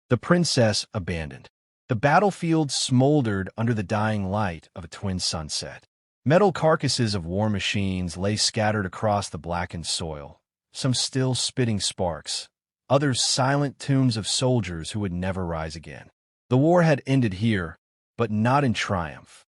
The princess abandoned. The battlefield smoldered under the dying light of a twin sunset. Metal carcasses of war machines lay scattered across the blackened soil, some still spitting sparks, others silent tombs of soldiers who would never rise again. The war had ended here, but not in triumph,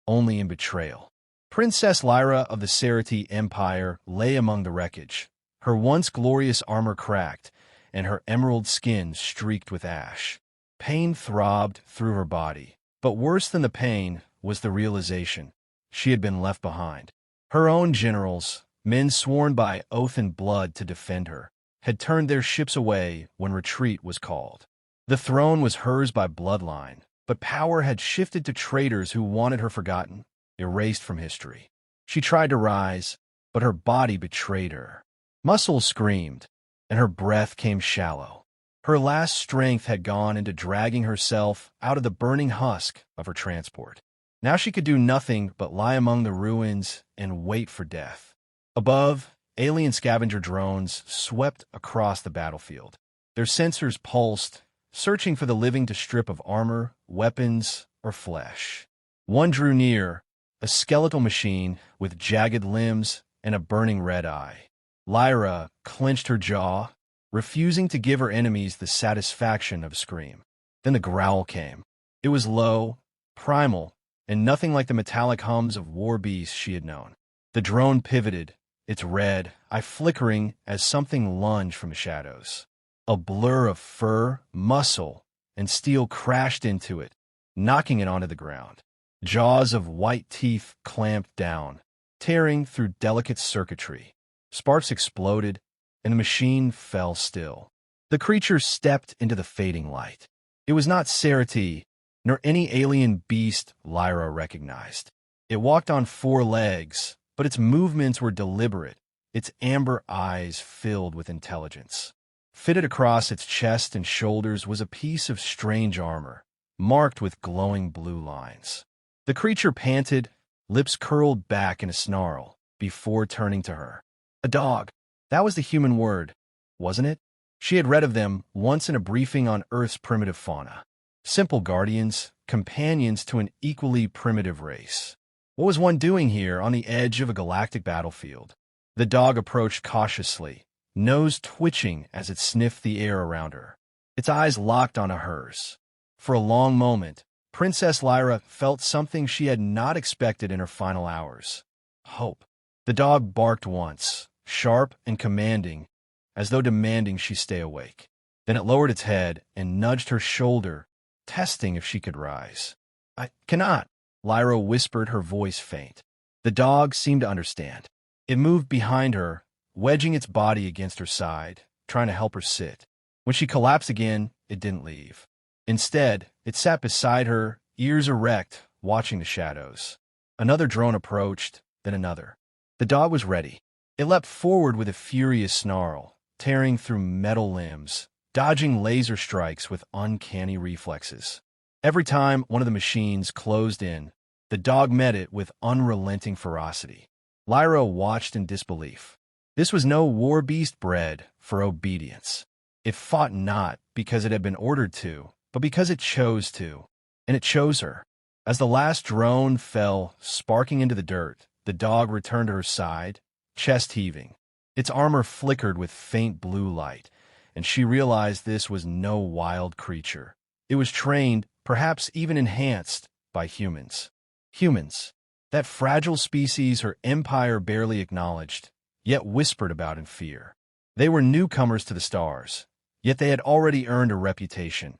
only in betrayal. Princess Lyra of the Serathi Empire lay among the wreckage, her once glorious armor cracked, and her emerald skin streaked with ash. Pain throbbed through her body, but worse than the pain was the realization she had been left behind. Her own generals, men sworn by oath and blood to defend her, had turned their ships away when retreat was called. The throne was hers by bloodline, but power had shifted to traitors who wanted her forgotten, erased from history. She tried to rise, but her body betrayed her. Muscles screamed, and her breath came shallow. Her last strength had gone into dragging herself out of the burning husk of her transport. Now she could do nothing but lie among the ruins and wait for death. Above, alien scavenger drones swept across the battlefield. Their sensors pulsed, searching for the living to strip of armor, weapons, or flesh. One drew near, a skeletal machine with jagged limbs and a burning red eye. Lyra clenched her jaw, refusing to give her enemies the satisfaction of a scream. Then the growl came. It was low, primal, and nothing like the metallic hums of war beasts she had known. The drone pivoted, its red eye flickering as something lunged from the shadows. A blur of fur, muscle, and steel crashed into it, knocking it onto the ground. Jaws of white teeth clamped down, tearing through delicate circuitry. Sparks exploded, and the machine fell still. The creature stepped into the fading light. It was not Serathi, nor any alien beast Lyra recognized. It walked on four legs, but its movements were deliberate, its amber eyes filled with intelligence. Fitted across its chest and shoulders was a piece of strange armor, marked with glowing blue lines. The creature panted, lips curled back in a snarl, before turning to her. A dog. That was the human word, wasn't it? She had read of them once in a briefing on Earth's primitive fauna. Simple guardians, companions to an equally primitive race. What was one doing here on the edge of a galactic battlefield? The dog approached cautiously, nose twitching as it sniffed the air around her. Its eyes locked onto hers. For a long moment, Princess Lyra felt something she had not expected in her final hours. Hope. The dog barked once, sharp and commanding, as though demanding she stay awake. Then it lowered its head and nudged her shoulder, testing if she could rise. "I cannot," Lyra whispered, her voice faint. The dog seemed to understand. It moved behind her, wedging its body against her side, trying to help her sit. When she collapsed again, it didn't leave. Instead, it sat beside her, ears erect, watching the shadows. Another drone approached, then another. The dog was ready. It leapt forward with a furious snarl, tearing through metal limbs, dodging laser strikes with uncanny reflexes. Every time one of the machines closed in, the dog met it with unrelenting ferocity. Lyra watched in disbelief. This was no war beast bred for obedience. It fought not because it had been ordered to, but because it chose to. And it chose her. As the last drone fell, sparking into the dirt, the dog returned to her side, chest heaving. Its armor flickered with faint blue light, and she realized this was no wild creature. It was trained, perhaps even enhanced, by humans. Humans, that fragile species her empire barely acknowledged, yet whispered about in fear. They were newcomers to the stars, yet they had already earned a reputation.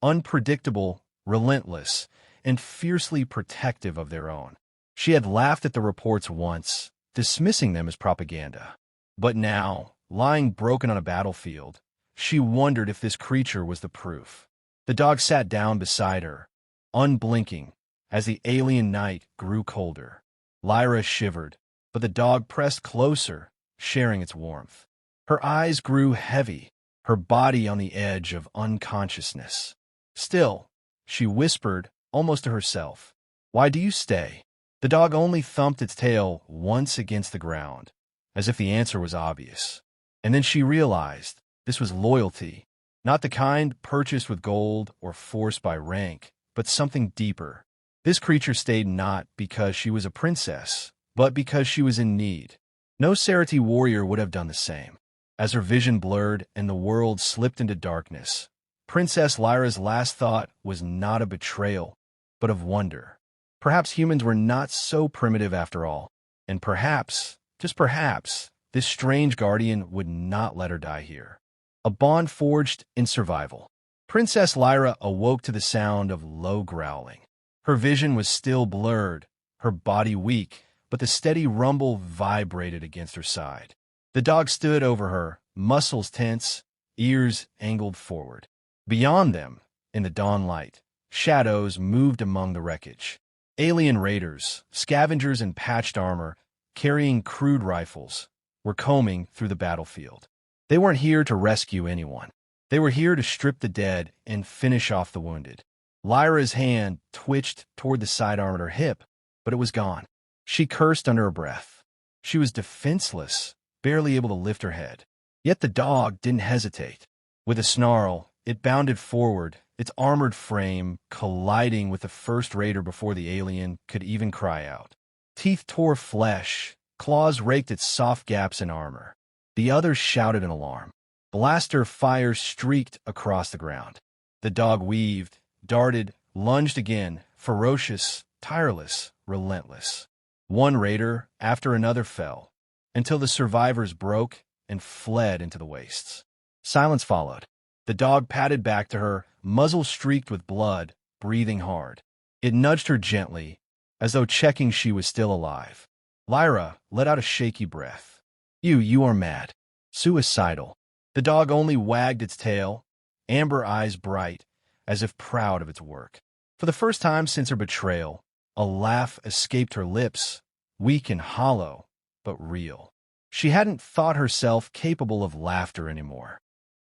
Unpredictable, relentless, and fiercely protective of their own. She had laughed at the reports once, dismissing them as propaganda. But now, lying broken on a battlefield, she wondered if this creature was the proof. The dog sat down beside her, unblinking, as the alien night grew colder. Lyra shivered, but the dog pressed closer, sharing its warmth. Her eyes grew heavy, her body on the edge of unconsciousness. Still, she whispered, almost to herself, "Why do you stay?" The dog only thumped its tail once against the ground, as if the answer was obvious. And then she realized this was loyalty, Not the kind purchased with gold or forced by rank, but something deeper. This creature stayed not because she was a princess, but because she was in need. No Serathi warrior would have done the same. As her vision blurred and the world slipped into darkness, Princess Lyra's last thought was not of betrayal, but of wonder. Perhaps humans were not so primitive after all, and perhaps, just perhaps, this strange guardian would not let her die here. A bond forged in survival. Princess Lyra awoke to the sound of low growling. Her vision was still blurred, her body weak, but the steady rumble vibrated against her side. The dog stood over her, muscles tense, ears angled forward. Beyond them, in the dawn light, shadows moved among the wreckage. Alien raiders, scavengers in patched armor, carrying crude rifles, were combing through the battlefield. They weren't here to rescue anyone. They were here to strip the dead and finish off the wounded. Lyra's hand twitched toward the sidearm at her hip, but it was gone. She cursed under her breath. She was defenseless, barely able to lift her head. Yet the dog didn't hesitate. With a snarl, it bounded forward, its armored frame colliding with the first raider before the alien could even cry out. Teeth tore flesh, claws raked at soft gaps in armor. The others shouted in alarm. Blaster fire streaked across the ground. The dog weaved, darted, lunged again, ferocious, tireless, relentless. One raider after another fell, until the survivors broke and fled into the wastes. Silence followed. The dog padded back to her, muzzle streaked with blood, breathing hard. It nudged her gently, as though checking she was still alive. Lyra let out a shaky breath. You are mad. Suicidal. The dog only wagged its tail, amber eyes bright, as if proud of its work. For the first time since her betrayal, a laugh escaped her lips, weak and hollow, but real. She hadn't thought herself capable of laughter anymore.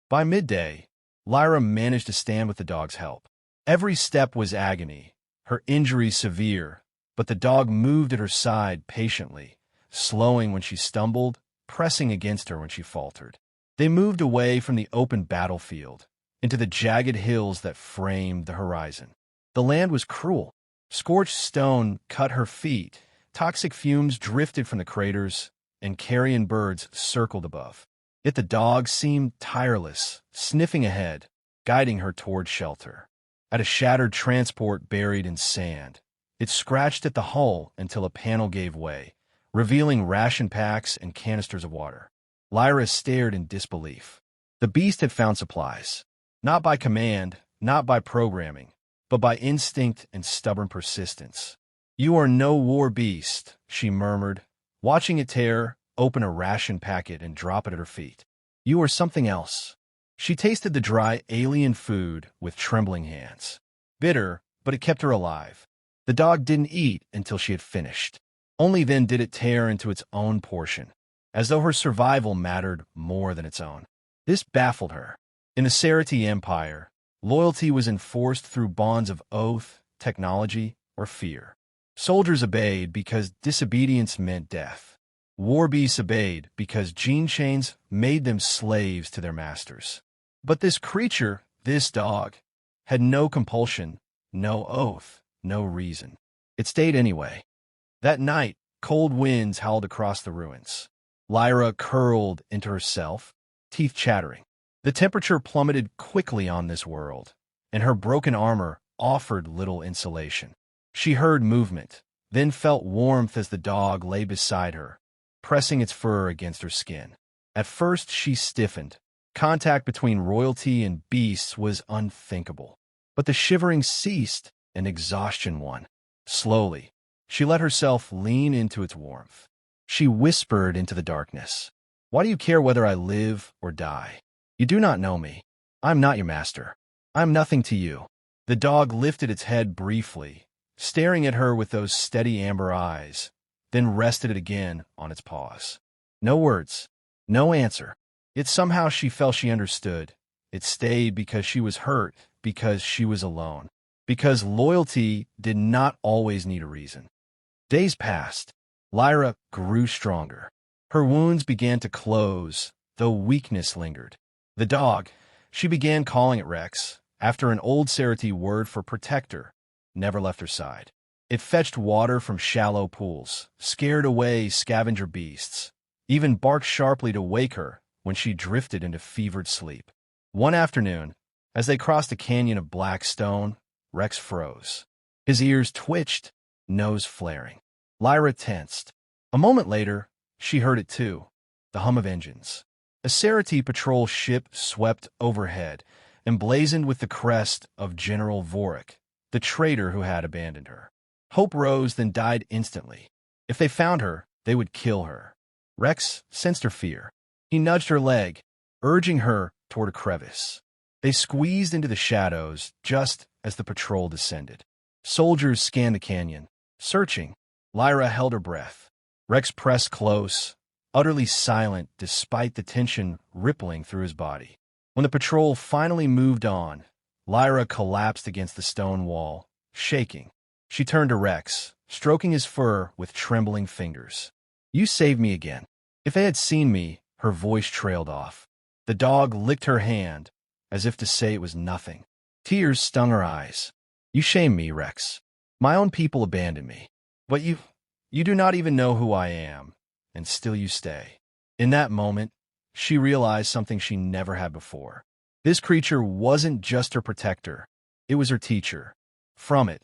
By midday, Lyra managed to stand with the dog's help. Every step was agony, her injury severe, but the dog moved at her side patiently, slowing when she stumbled, pressing against her when she faltered. They moved away from the open battlefield, into the jagged hills that framed the horizon. The land was cruel. Scorched stone cut her feet, toxic fumes drifted from the craters, and carrion birds circled above. Yet the dog seemed tireless, sniffing ahead, guiding her toward shelter. At a shattered transport buried in sand, it scratched at the hull until a panel gave way, revealing ration packs and canisters of water. Lyra stared in disbelief. The beast had found supplies, not by command, not by programming, but by instinct and stubborn persistence. "You are no war beast," she murmured, watching it tear open a ration packet and drop it at her feet. "You are something else." She tasted the dry alien food with trembling hands. Bitter, but it kept her alive. The dog didn't eat until she had finished. Only then did it tear into its own portion, as though her survival mattered more than its own. This baffled her. In the Serathi Empire, loyalty was enforced through bonds of oath, technology, or fear. Soldiers obeyed because disobedience meant death. War beasts obeyed because gene chains made them slaves to their masters. But this creature, this dog, had no compulsion, no oath, no reason. It stayed anyway. That night, cold winds howled across the ruins. Lyra curled into herself, teeth chattering. The temperature plummeted quickly on this world, and her broken armor offered little insulation. She heard movement, then felt warmth as the dog lay beside her, pressing its fur against her skin. At first, she stiffened. Contact between royalty and beasts was unthinkable. But the shivering ceased and exhaustion won. Slowly, she let herself lean into its warmth. She whispered into the darkness, "Why do you care whether I live or die? You do not know me. I'm not your master. I'm nothing to you." The dog lifted its head briefly, staring at her with those steady amber eyes, then rested it again on its paws. No words, no answer. Yet somehow she felt she understood. It stayed because she was hurt, because she was alone, because loyalty did not always need a reason. Days passed. Lyra grew stronger. Her wounds began to close, though weakness lingered. The dog, She began calling it Rex, after an old Serathi word for protector never left her side. It fetched water from shallow pools, scared away scavenger beasts, even barked sharply to wake her when she drifted into fevered sleep. One afternoon, as they crossed a canyon of black stone, Rex froze. His ears twitched, nose flaring. Lyra tensed. A moment later, she heard it too, the hum of engines. A Serathi patrol ship swept overhead, emblazoned with the crest of General Vorik, the traitor who had abandoned her. Hope rose, then died instantly. If they found her, they would kill her. Rex sensed her fear. He nudged her leg, urging her toward a crevice. They squeezed into the shadows just as the patrol descended. Soldiers scanned the canyon, searching. Lyra held her breath. Rex pressed close, utterly silent despite the tension rippling through his body. When the patrol finally moved on, Lyra collapsed against the stone wall, shaking. She turned to Rex, stroking his fur with trembling fingers. "You saved me again." If they had seen me, her voice trailed off. The dog licked her hand, as if to say it was nothing. Tears stung her eyes. "You shame me, Rex. My own people abandoned me. But you do not even know who I am, and still you stay." In that moment, she realized something she never had before. This creature wasn't just her protector, it was her teacher. From it,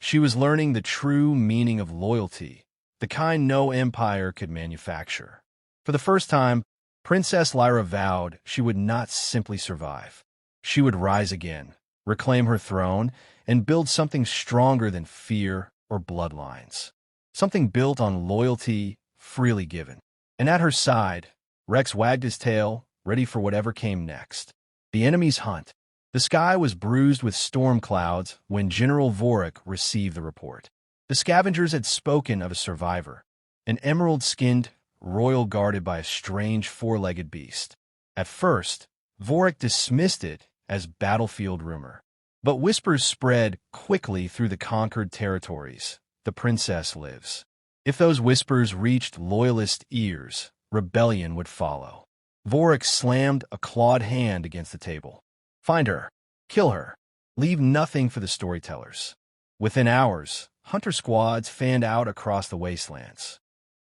she was learning the true meaning of loyalty, the kind no empire could manufacture. For the first time, Princess Lyra vowed she would not simply survive. She would rise again, reclaim her throne, and build something stronger than fear or bloodlines. Something built on loyalty, freely given. And at her side, Rex wagged his tail, ready for whatever came next. The enemy's hunt. The sky was bruised with storm clouds when General Vorik received the report. The scavengers had spoken of a survivor, an emerald-skinned royal guarded by a strange four-legged beast. At first, Vorik dismissed it as battlefield rumor. But whispers spread quickly through the conquered territories. The princess lives. If those whispers reached loyalist ears, rebellion would follow. Vorik slammed a clawed hand against the table. "Find her. Kill her. Leave nothing for the storytellers." Within hours, hunter squads fanned out across the wastelands.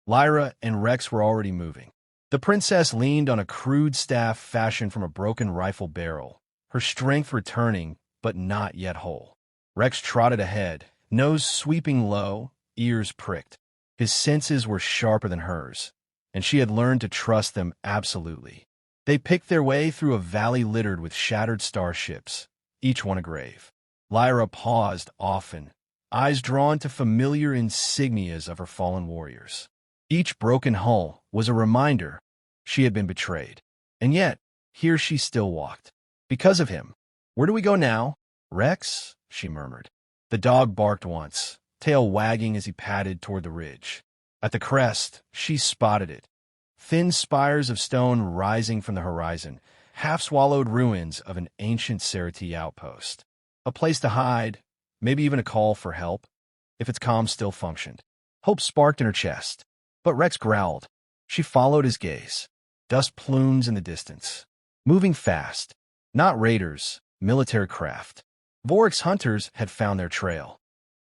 Lyra and Rex were already moving. The princess leaned on a crude staff fashioned from a broken rifle barrel, her strength returning, but not yet whole. Rex trotted ahead, nose sweeping low, ears pricked. His senses were sharper than hers, and she had learned to trust them absolutely. They picked their way through a valley littered with shattered starships, each one a grave. Lyra paused often, eyes drawn to familiar insignias of her fallen warriors. Each broken hull was a reminder she had been betrayed. And yet, here she still walked. Because of him. "Where do we go now?" "Rex," she murmured. The dog barked once, tail wagging as he padded toward the ridge. At the crest, she spotted it. Thin spires of stone rising from the horizon, half-swallowed ruins of an ancient Serathi outpost. A place to hide, maybe even a call for help, if its comms still functioned. Hope sparked in her chest. But Rex growled. She followed his gaze. Dust plumes in the distance. Moving fast. Not raiders, military craft. Vorik's hunters had found their trail.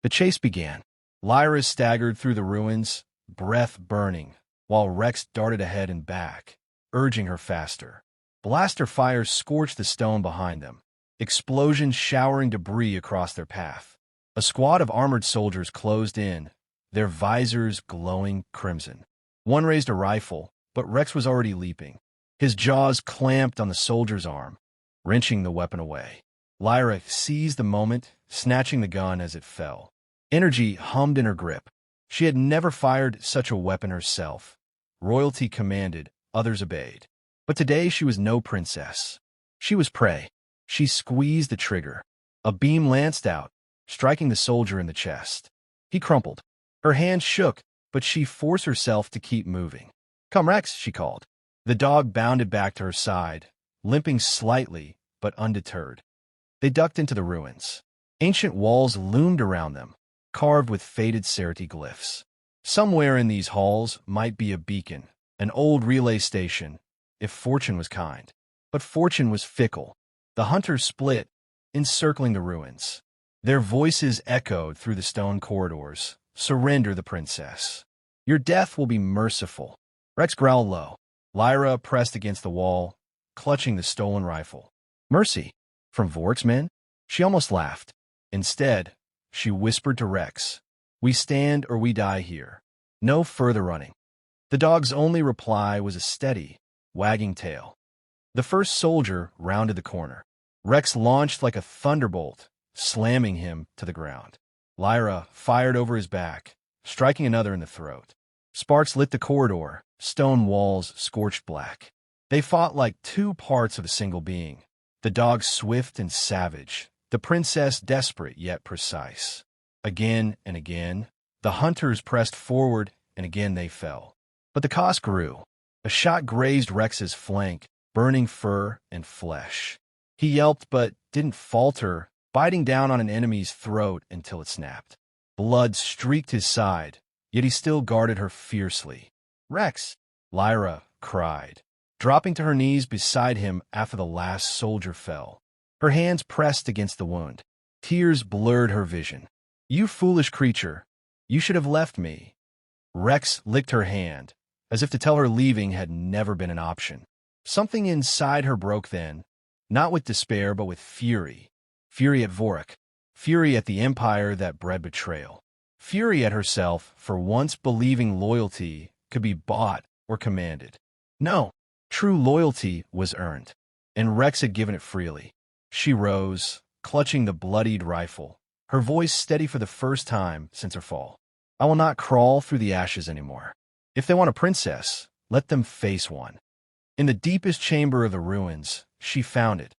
The chase began. Lyra staggered through the ruins, breath burning, while Rex darted ahead and back, urging her faster. Blaster fires scorched the stone behind them, explosions showering debris across their path. A squad of armored soldiers closed in, their visors glowing crimson. One raised a rifle, but Rex was already leaping. His jaws clamped on the soldier's arm, wrenching the weapon away. Lyra seized the moment, snatching the gun as it fell. Energy hummed in her grip. She had never fired such a weapon herself. Royalty commanded, others obeyed. But today she was no princess. She was prey. She squeezed the trigger. A beam lanced out, striking the soldier in the chest. He crumpled. Her hand shook, but she forced herself to keep moving. "Come, Rex," she called. The dog bounded back to her side, limping slightly, but undeterred. They ducked into the ruins. Ancient walls loomed around them, carved with faded Serathi glyphs. Somewhere in these halls might be a beacon, an old relay station, if fortune was kind. But fortune was fickle. The hunters split, encircling the ruins. Their voices echoed through the stone corridors. "Surrender the princess. Your death will be merciful." Rex growled low. Lyra pressed against the wall, clutching the stolen rifle. "Mercy? From Vork's men?" She almost laughed. Instead, she whispered to Rex, "We stand or we die here. No further running." The dog's only reply was a steady, wagging tail. The first soldier rounded the corner. Rex launched like a thunderbolt, slamming him to the ground. Lyra fired over his back, striking another in the throat. Sparks lit the corridor, stone walls scorched black. They fought like two parts of a single being. The dog swift and savage, the princess desperate yet precise. Again and again, the hunters pressed forward, and again they fell. But the cost grew. A shot grazed Rex's flank, burning fur and flesh. He yelped but didn't falter, biting down on an enemy's throat until it snapped. Blood streaked his side, yet he still guarded her fiercely. "Rex!" Lyra cried, dropping to her knees beside him after the last soldier fell. Her hands pressed against the wound. Tears blurred her vision. "You foolish creature! You should have left me." Rex licked her hand, as if to tell her leaving had never been an option. Something inside her broke then, not with despair but with fury. Fury at Vork. Fury at the empire that bred betrayal. Fury at herself for once believing loyalty could be bought or commanded. No, true loyalty was earned, and Rex had given it freely. She rose, clutching the bloodied rifle, her voice steady for the first time since her fall. "I will not crawl through the ashes anymore. If they want a princess, let them face one." In the deepest chamber of the ruins, she found it,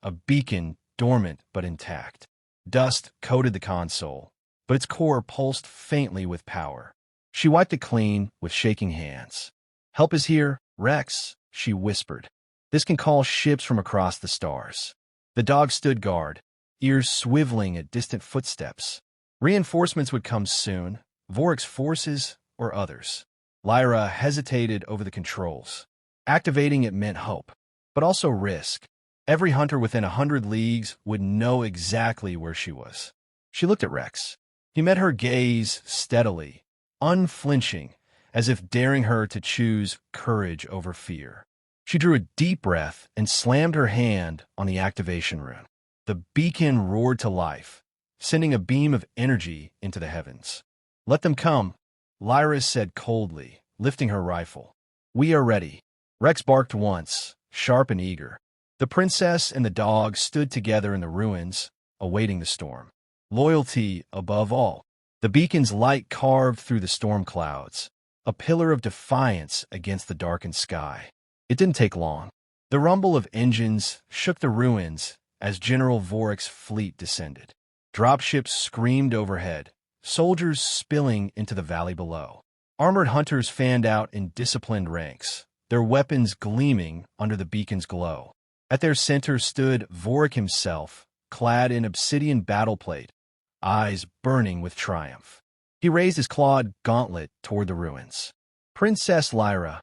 a beacon dormant but intact. Dust coated the console, but its core pulsed faintly with power. She wiped it clean with shaking hands. "Help is here, Rex," she whispered. "This can call ships from across the stars." The dog stood guard, ears swiveling at distant footsteps. Reinforcements would come soon, Vork's forces or others. Lyra hesitated over the controls. Activating it meant hope, but also risk. Every hunter within 100 leagues would know exactly where she was. She looked at Rex. He met her gaze steadily, unflinching, as if daring her to choose courage over fear. She drew a deep breath and slammed her hand on the activation rune. The beacon roared to life, sending a beam of energy into the heavens. "Let them come," Lyra said coldly, lifting her rifle. "We are ready." Rex barked once, sharp and eager. The princess and the dog stood together in the ruins, awaiting the storm. Loyalty above all. The beacon's light carved through the storm clouds, a pillar of defiance against the darkened sky. It didn't take long. The rumble of engines shook the ruins as General Vork's fleet descended. Dropships screamed overhead, soldiers spilling into the valley below. Armored hunters fanned out in disciplined ranks, their weapons gleaming under the beacon's glow. At their center stood Vork himself, clad in obsidian battleplate, eyes burning with triumph. He raised his clawed gauntlet toward the ruins. "Princess Lyra,"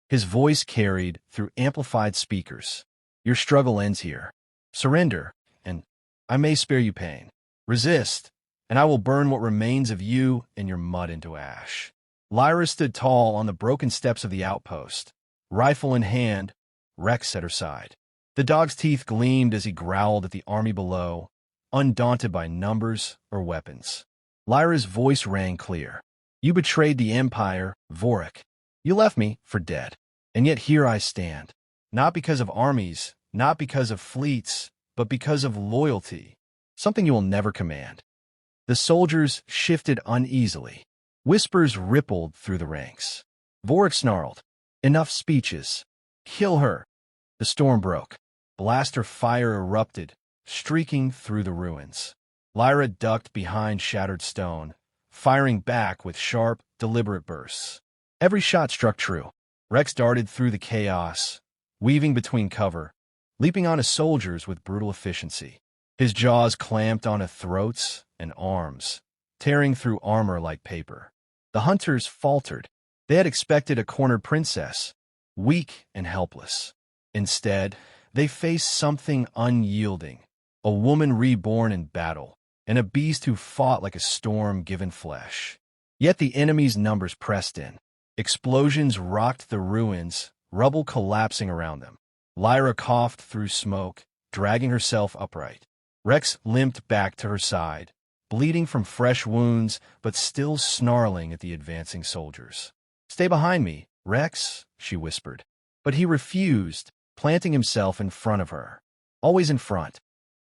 his voice carried through amplified speakers, "your struggle ends here. Surrender, and I may spare you pain. Resist, and I will burn what remains of you and your mud into ash." Lyra stood tall on the broken steps of the outpost. Rifle in hand, Rex at her side. The dog's teeth gleamed as he growled at the army below, undaunted by numbers or weapons. Lyra's voice rang clear. "You betrayed the Empire, Vork. You left me for dead. And yet here I stand. Not because of armies, not because of fleets, but because of loyalty. Something you will never command." The soldiers shifted uneasily. Whispers rippled through the ranks. Vork snarled, "Enough speeches. Kill her." The storm broke. Blaster fire erupted, streaking through the ruins. Lyra ducked behind shattered stone, firing back with sharp, deliberate bursts. Every shot struck true. Rex darted through the chaos, weaving between cover, leaping onto soldiers with brutal efficiency. His jaws clamped onto throats and arms, tearing through armor like paper. The hunters faltered. They had expected a cornered princess, weak and helpless. Instead, They faced something unyielding, a woman reborn in battle, and a beast who fought like a storm given flesh. Yet the enemy's numbers pressed in. Explosions rocked the ruins, rubble collapsing around them. Lyra coughed through smoke, dragging herself upright. Rex limped back to her side, bleeding from fresh wounds, but still snarling at the advancing soldiers. "Stay behind me, Rex," she whispered. But he refused, planting himself in front of her. Always in front.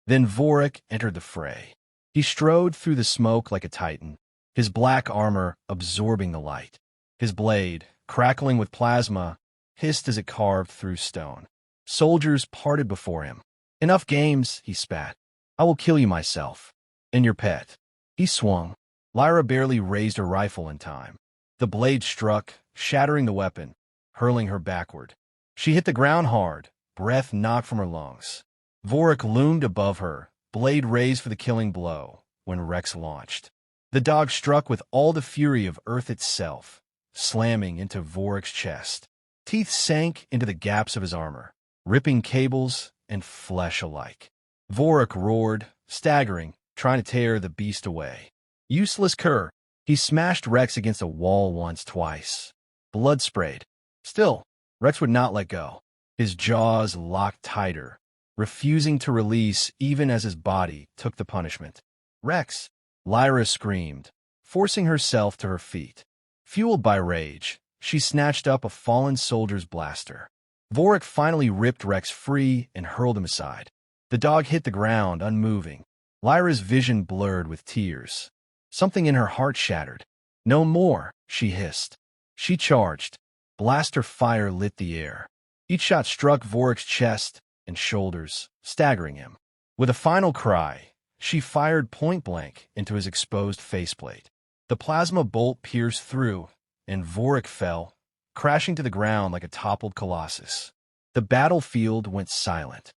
Then Vorik entered the fray. He strode through the smoke like a titan, his black armor absorbing the light. His blade, crackling with plasma, hissed as it carved through stone. Soldiers parted before him. "Enough games," he spat. "I will kill you myself. And your pet." He swung. Lyra barely raised her rifle in time. The blade struck, shattering the weapon, hurling her backward. She hit the ground hard, breath knocked from her lungs. Vorik loomed above her, blade raised for the killing blow, when Rex launched. The dog struck with all the fury of Earth itself, slamming into Vorik's chest. Teeth sank into the gaps of his armor, ripping cables and flesh alike. Vorik roared, staggering, trying to tear the beast away. Useless cur. He smashed Rex against a wall once, twice. Blood sprayed. Still, Rex would not let go. His jaws locked tighter, refusing to release even as his body took the punishment. "Rex!" Lyra screamed, forcing herself to her feet. Fueled by rage, she snatched up a fallen soldier's blaster. Vorik finally ripped Rex free and hurled him aside. The dog hit the ground, unmoving. Lyra's vision blurred with tears. Something in her heart shattered. "No more," she hissed. She charged. Blaster fire lit the air. Each shot struck Vorik's chest and shoulders, staggering him. With a final cry, she fired point-blank into his exposed faceplate. The plasma bolt pierced through, and Vorik fell, crashing to the ground like a toppled colossus. The battlefield went silent.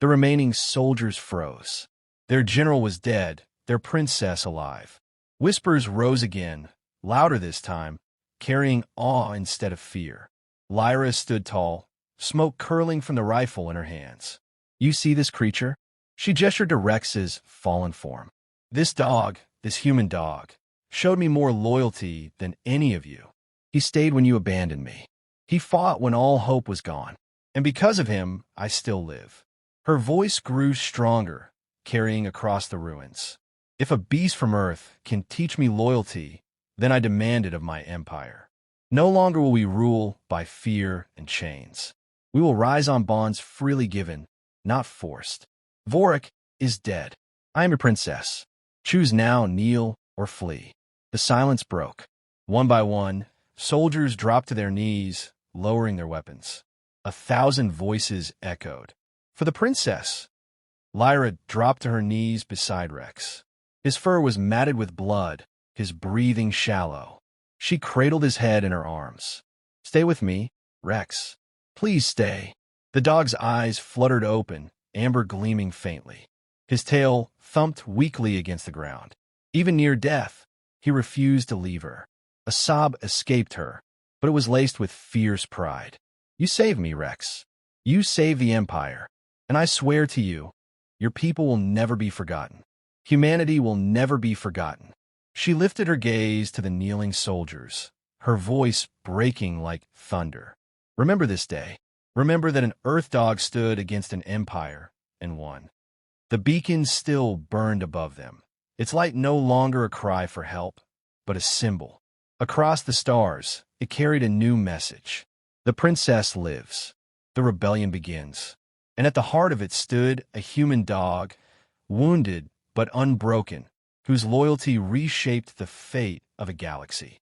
The remaining soldiers froze. Their general was dead, their princess alive. Whispers rose again, louder this time, carrying awe instead of fear. Lyra stood tall, smoke curling from the rifle in her hands. "You see this creature?" She gestured to Rex's fallen form. "This dog, this human dog, showed me more loyalty than any of you. He stayed when you abandoned me. He fought when all hope was gone. And because of him, I still live." Her voice grew stronger, carrying across the ruins. "If a beast from Earth can teach me loyalty, then I demand it of my empire. No longer will we rule by fear and chains. We will rise on bonds freely given, not forced. Vorik is dead. I am your princess. Choose now, kneel or flee." The silence broke. One by one, soldiers dropped to their knees, lowering their weapons. 1,000 voices echoed. "For the princess!" Lyra dropped to her knees beside Rex. His fur was matted with blood, his breathing shallow. She cradled his head in her arms. "Stay with me, Rex. Please stay." The dog's eyes fluttered open, amber gleaming faintly. His tail thumped weakly against the ground. Even near death, he refused to leave her. A sob escaped her, but it was laced with fierce pride. "You saved me, Rex. You saved the Empire. And I swear to you, your people will never be forgotten. Humanity will never be forgotten." She lifted her gaze to the kneeling soldiers, her voice breaking like thunder. "Remember this day. Remember that an Earth dog stood against an empire and won." The beacon still burned above them, its light no longer a cry for help, but a symbol. Across the stars, it carried a new message. The princess lives. The rebellion begins. And at the heart of it stood a human dog, wounded but unbroken, whose loyalty reshaped the fate of a galaxy.